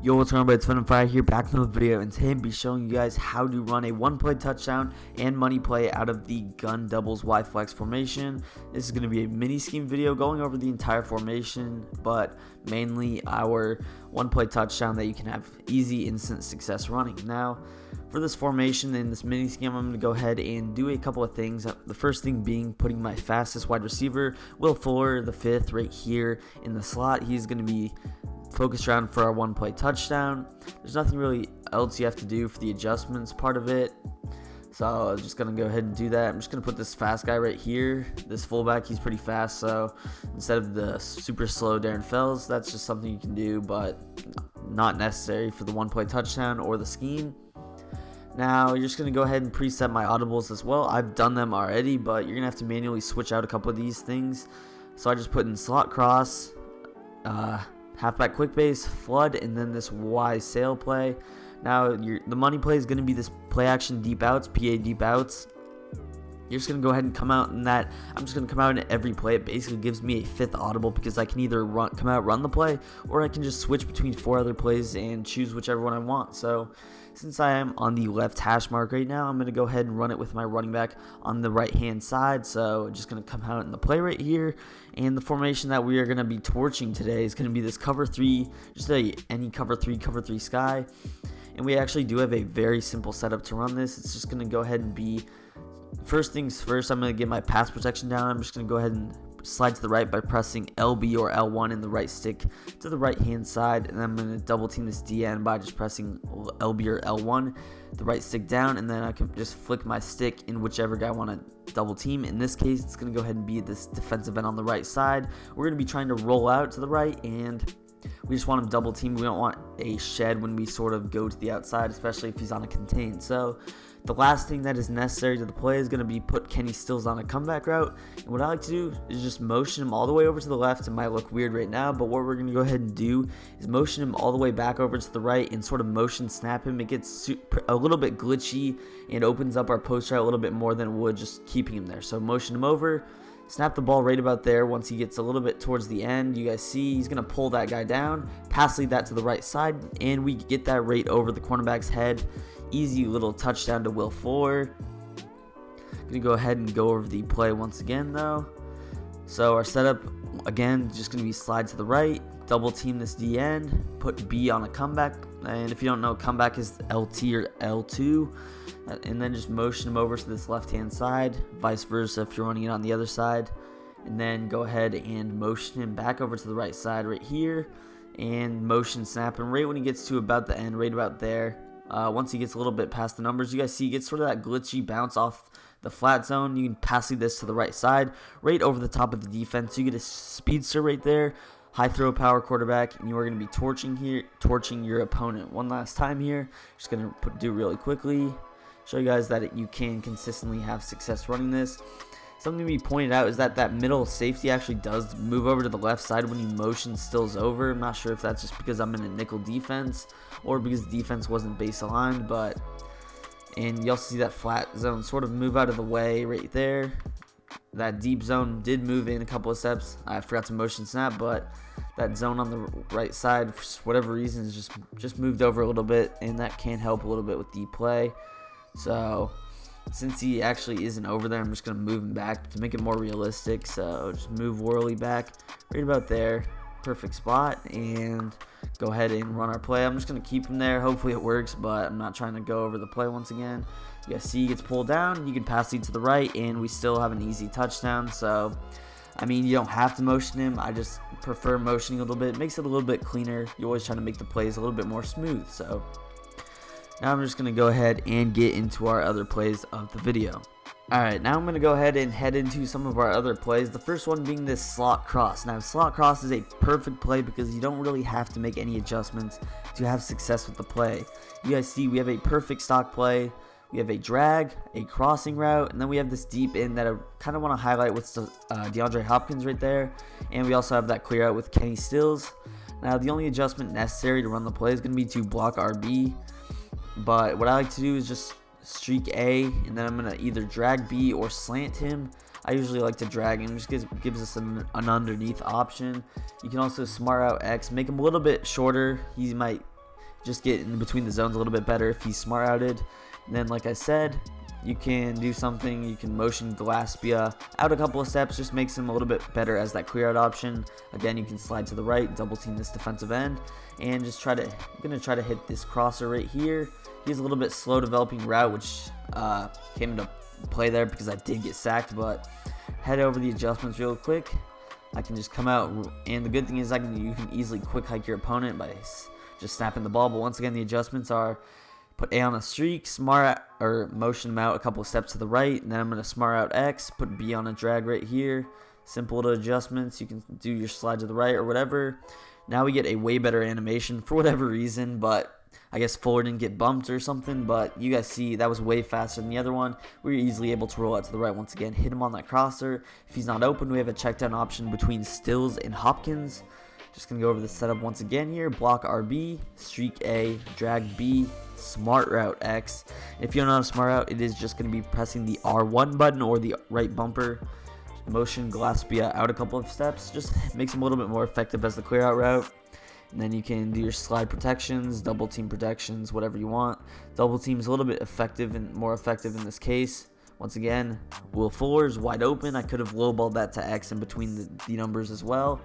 Yo, what's going on, everybody? It's Fun and Fire here, back with another video, and today I'll be showing you guys how to run a one-play touchdown and money play out of the gun doubles Y flex formation. This is going to be a mini scheme video going over the entire formation, but mainly our one-play touchdown that you can have easy, instant success running. Now, for this formation in this mini scheme, I'm going to go ahead and do a couple of things. The first thing being putting my fastest wide receiver, Will Fuller, the fifth, right here in the slot. He's going to be focused around for our one play touchdown. There's nothing really else you have to do for the adjustments part of it, so I'm just gonna go ahead and do that. I'm just gonna put this fast guy right here, this fullback. He's pretty fast, so instead of the super slow Darren Fells, that's just something you can do, but not necessary for the one play touchdown or the scheme. Now you're just gonna go ahead and preset my audibles as well. I've done them already, but you're gonna have to manually switch out a couple of these things. So I just put in slot cross, halfback quick base, flood, and then this Y sail play. Now the money play is going to be this play action deep outs, PA deep outs. You're just going to go ahead and come out in that. I'm just going to come out in every play. It basically gives me a fifth audible because I can either come out, run the play, or I can just switch between 4 other plays and choose whichever one I want. So since I am on the left hash mark right now, I'm going to go ahead and run it with my running back on the right hand side. So just going to come out in the play right here. And the formation that we are going to be torching today is going to be this cover 3, just any cover 3 sky. And we actually do have a very simple setup to run this. It's just going to go ahead and be, first things first, I'm going to get my pass protection down. I'm just going to go ahead and slide to the right by pressing LB or L1 in the right stick to the right hand side, and then I'm going to double team this DN by just pressing LB or L1, the right stick down, and then I can just flick my stick in whichever guy I want to double team. In this case, it's going to go ahead and be this defensive end on the right side. We're going to be trying to roll out to the right, and we just want him double team. We don't want a shed when we sort of go to the outside, especially if he's on a contain. So the last thing that is necessary to the play is going to be put Kenny Stills on a comeback route. And what I like to do is just motion him all the way over to the left. It might look weird right now, but what we're going to go ahead and do is motion him all the way back over to the right and sort of motion snap him. It gets a little bit glitchy and opens up our post route a little bit more than it would just keeping him there. So motion him over, snap the ball right about there. Once he gets a little bit towards the end, you guys see he's going to pull that guy down, pass lead that to the right side, and we get that right over the cornerback's head. Easy little touchdown to Will Fuller. Gonna go ahead and go over the play once again though. So our setup again, just gonna be slide to the right, double team this DN, put B on a comeback, and if you don't know, comeback is LT or L2, and then just motion him over to this left hand side, vice versa if you're running it on the other side, and then go ahead and motion him back over to the right side right here, and motion snap him right when he gets to about the end, right about there. Once he gets a little bit past the numbers, you guys see he gets sort of that glitchy bounce off the flat zone. You can pass this to the right side, right over the top of the defense. You get a speedster right there, high throw power quarterback, and you are going to be torching your opponent. One last time here, just going to do really quickly, show you guys that you can consistently have success running this. Something to be pointed out is that middle safety actually does move over to the left side when you motion Stills over. I'm not sure if that's just because I'm in a nickel defense or because the defense wasn't base aligned, and you also see that flat zone sort of move out of the way right there. That deep zone did move in a couple of steps. I forgot to motion snap, but that zone on the right side, for whatever reason, is just moved over a little bit, and that can help a little bit with the play. So since he actually isn't over there, I'm just going to move him back to make it more realistic. So just move Worley back right about there. Perfect spot. And go ahead and run our play. I'm just going to keep him there. Hopefully it works, but I'm not trying to go over the play once again. You guys see he gets pulled down. You can pass lead to the right, and we still have an easy touchdown. So, I mean, you don't have to motion him. I just prefer motioning a little bit. It makes it a little bit cleaner. You're always trying to make the plays a little bit more smooth. So now I'm just going to go ahead and get into our other plays of the video. Alright, now I'm going to go ahead and head into some of our other plays. The first one being this slot cross. Now, slot cross is a perfect play because you don't really have to make any adjustments to have success with the play. You guys see we have a perfect stock play. We have a drag, a crossing route, and then we have this deep in that I kind of want to highlight with DeAndre Hopkins right there. And we also have that clear out with Kenny Stills. Now, the only adjustment necessary to run the play is going to be to block RB. But what I like to do is just streak A, and then I'm going to either drag B or slant him. I usually like to drag him, just gives us an underneath option. You can also smart out X, make him a little bit shorter. He might just get in between the zones a little bit better if he's smart outed. And then, like I said, you can do something. You can motion Glaspia out a couple of steps, just makes him a little bit better as that clear out option. Again, you can slide to the right, double team this defensive end, and just I'm gonna try to hit this crosser right here. He has a little bit slow developing route, which came into play there because I did get sacked, but head over the adjustments real quick. I can just come out, and the good thing is you can easily quick hike your opponent by just snapping the ball. But once again, the adjustments are put A on a streak, motion him out a couple of steps to the right, and then I'm going to smart out X, put B on a drag right here. Simple little adjustments. You can do your slide to the right or whatever. Now we get a way better animation for whatever reason, but I guess Fuller didn't get bumped or something, but you guys see that was way faster than the other one. We were easily able to roll out to the right once again, hit him on that crosser. If he's not open, we have a check down option between Stills and Hopkins. Just going to go over the setup once again here. Block RB, streak A, drag B, smart route X. If you don't know how to smart route, it is just going to be pressing the R1 button or the right bumper. Motion Glaspia out a couple of steps. Just makes him a little bit more effective as the clear out route. And then you can do your slide protections, double team protections, whatever you want. Double team is a little bit effective and more effective in this case. Once again, Will Fuller's wide open. I could have lowballed that to X in between the numbers as well.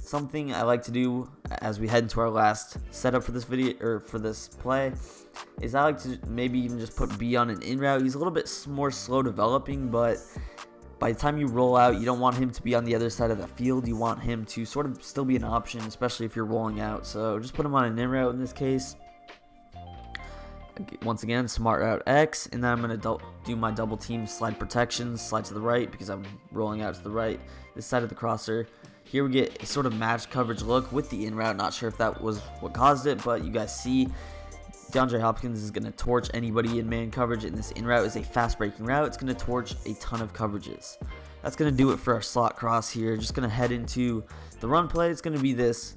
Something I like to do as we head into our last setup for this video or for this play is I like to maybe even just put B on an in route. He's a little bit more slow developing, but by the time you roll out, you don't want him to be on the other side of the field. You want him to sort of still be an option, especially if you're rolling out. So just put him on an in route in this case. Once again, smart route X, and then I'm going to do my double team slide protections, slide to the right because I'm rolling out to the right, this side of the crosser. Here we get a sort of match coverage look with the in route. Not sure if that was what caused it, but you guys see DeAndre Hopkins is going to torch anybody in man coverage, and this in route is a fast breaking route. It's going to torch a ton of coverages. That's going to do it for our slot cross here. Just going to head into the run play. It's going to be this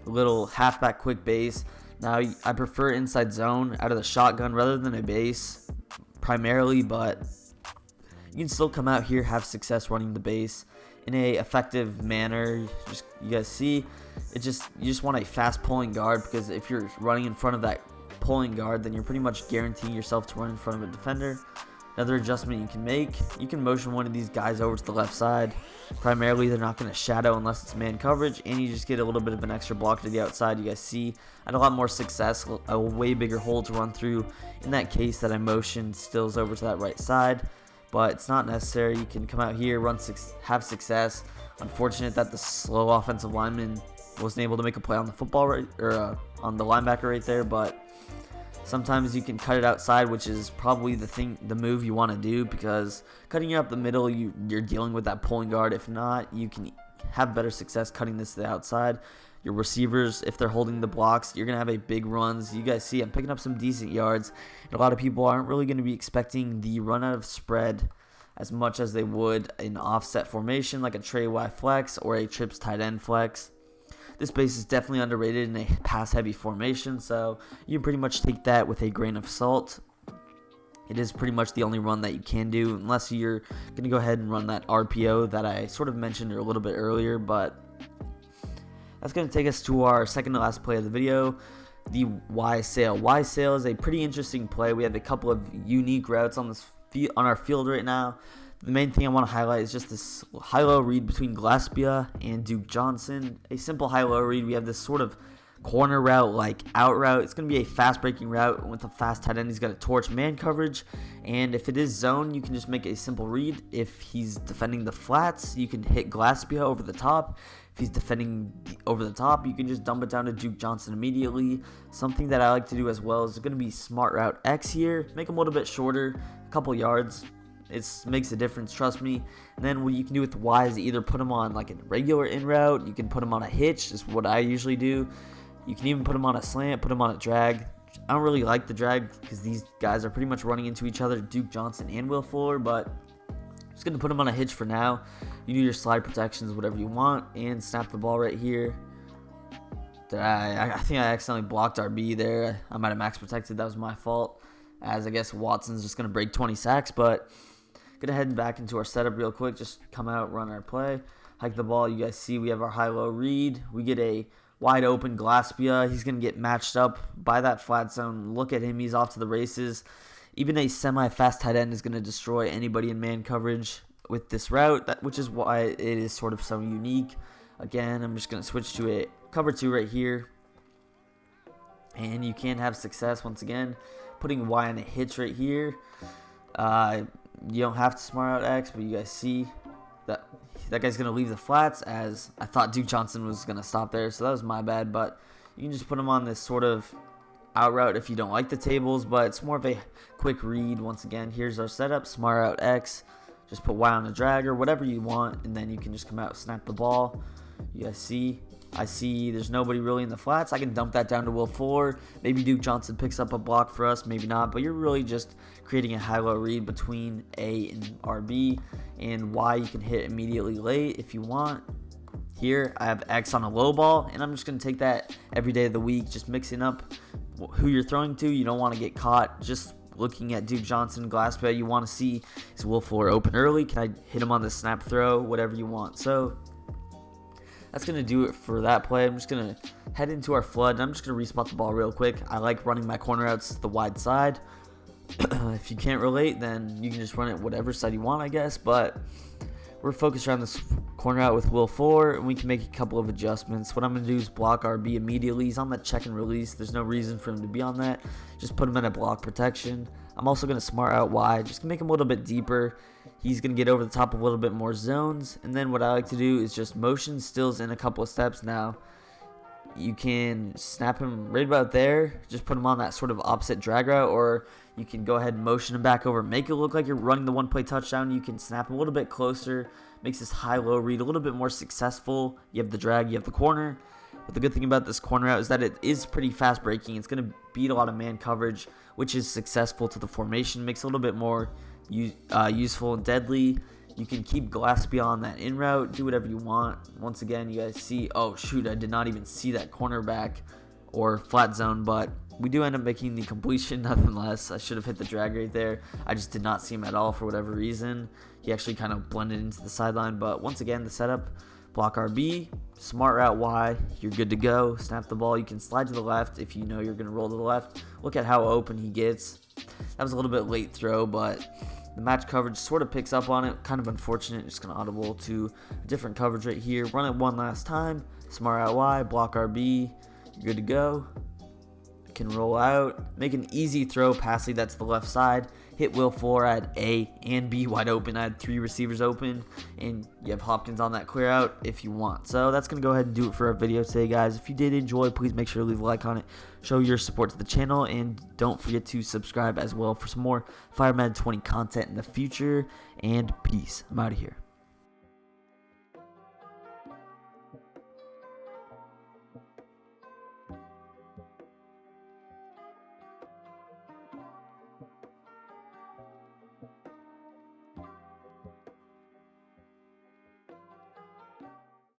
little halfback quick base. Now, I prefer inside zone out of the shotgun rather than a base primarily, but you can still come out here, have success running the base in a effective manner. You guys see, you just want a fast pulling guard, because if you're running in front of that pulling guard, then you're pretty much guaranteeing yourself to run in front of a defender. Another adjustment you can make, you can motion one of these guys over to the left side. Primarily, they're not going to shadow unless it's man coverage, and you just get a little bit of an extra block to the outside. You guys see, I had a lot more success, a way bigger hole to run through in that case that I motioned Stills over to that right side, but it's not necessary. You can come out here, have success. Unfortunate that the slow offensive lineman wasn't able to make a play on the football on the linebacker right there, but sometimes you can cut it outside, which is probably the move you want to do, because cutting it up the middle, you're dealing with that pulling guard. If not, you can have better success cutting this to the outside. Your receivers, if they're holding the blocks, you're going to have a big runs. You guys see I'm picking up some decent yards, and a lot of people aren't really going to be expecting the run out of spread as much as they would in offset formation like a Trey Y flex or a trips tight end flex. This base is definitely underrated in a pass-heavy formation, so you can pretty much take that with a grain of salt. It is pretty much the only run that you can do, unless you're going to go ahead and run that RPO that I sort of mentioned a little bit earlier, but that's going to take us to our second to last play of the video, the Y sail. Y sail is a pretty interesting play. We have a couple of unique routes on our field right now. The main thing I want to highlight is just this high-low read between Glaspia and Duke Johnson. A simple high-low read. We have this sort of corner route, like out route. It's going to be a fast-breaking route with a fast tight end. He's got to torch man coverage, and if it is zone, you can just make a simple read. If he's defending the flats, you can hit Glaspia over the top. If he's defending over the top, you can just dump it down to Duke Johnson immediately. Something that I like to do as well is going to be smart route X here. Make him a little bit shorter, a couple yards. It makes a difference, trust me. And then what you can do with Y is either put him on like a regular in route, you can put him on a hitch, is what I usually do. You can even put him on a slant, put him on a drag. I don't really like the drag because these guys are pretty much running into each other, Duke Johnson and Will Fuller, but I'm just going to put him on a hitch for now. You do your slide protections, whatever you want, and snap the ball right here. I think I accidentally blocked RB there. I might have max protected. That was my fault, as I guess Watson's just going to break 20 sacks, but going to head back into our setup real quick. Just come out, run our play, hike the ball. You guys see we have our high-low read. We get a wide open Glaspia. He's going to get matched up by that flat zone. Look at him. He's off to the races. Even a semi-fast tight end is going to destroy anybody in man coverage with this route, which is why it is sort of so unique. Again, I'm just going to switch to a cover 2 right here. And you can have success once again. Putting Y on a hitch right here. You don't have to smart out X, but you guys see that guy's going to leave the flats, as I thought Duke Johnson was going to stop there, so that was my bad. But you can just put him on this sort of out route if you don't like the tables, but it's more of a quick read. Once again, here's our setup, smart out X. Just put Y on a drag or whatever you want, and then you can just come out, snap the ball. You guys see? I see there's nobody really in the flats. I can dump that down to Will Fuller. Maybe Duke Johnson picks up a block for us, maybe not. But you're really just creating a high-low read between A and RB. And Y you can hit immediately late if you want. Here I have X on a low ball, and I'm just going to take that every day of the week, just mixing up who you're throwing to. You don't want to get caught just looking at Duke Johnson, Glaspia. You want to see, is Will Fuller open early? Can I hit him on the snap throw? Whatever you want. So that's going to do it for that play. I'm just going to head into our flood, and I'm just going to respot the ball real quick. I like running my corner outs to the wide side. If you can't relate, then you can just run it whatever side you want, I guess. But we're focused around this corner out with Will Fuller, and we can make a couple of adjustments. What I'm going to do is block RB immediately. He's on that check and release. There's no reason for him to be on that. Just put him in a block protection. I'm also going to smart out Y, just to make him a little bit deeper. He's going to get over the top of a little bit more zones. And then what I like to do is just motion stills in a couple of steps. Now, you can snap him right about there. Just put him on that sort of opposite drag route. Or you can go ahead and motion him back over. Make it look like you're running the one-play touchdown. You can snap him a little bit closer. Makes this high-low read a little bit more successful. You have the drag, you have the corner. But the good thing about this corner out is that it is pretty fast breaking. It's going to beat a lot of man coverage, which is successful to the formation. Makes it a little bit more useful and deadly. You can keep Glaspia on that in route. Do whatever you want. Once again, you guys see, oh shoot, I did not even see that cornerback or flat zone, but we do end up making the completion nonetheless. I should have hit the drag right there. I just did not see him at all for whatever reason. He actually kind of blended into the sideline, but once again, the setup, block RB, smart route Y, you're good to go. Snap the ball. You can slide to the left if you know you're going to roll to the left. Look at how open he gets. That was a little bit late throw, but the match coverage sort of picks up on it. Kind of unfortunate. Just going to audible to a different coverage right here. Run it one last time. Smart out Y, block RB. You're good to go. Can roll out. Make an easy throw, passing that to the left side. Hit Will Fuller. I had A and B wide open. I had 3 receivers open. And you have Hopkins on that clear out if you want. So that's going to go ahead and do it for our video today, guys. If you did enjoy, please make sure to leave a like on it. Show your support to the channel. And don't forget to subscribe as well for some more Fire Madden 20 content in the future. And peace. I'm out of here.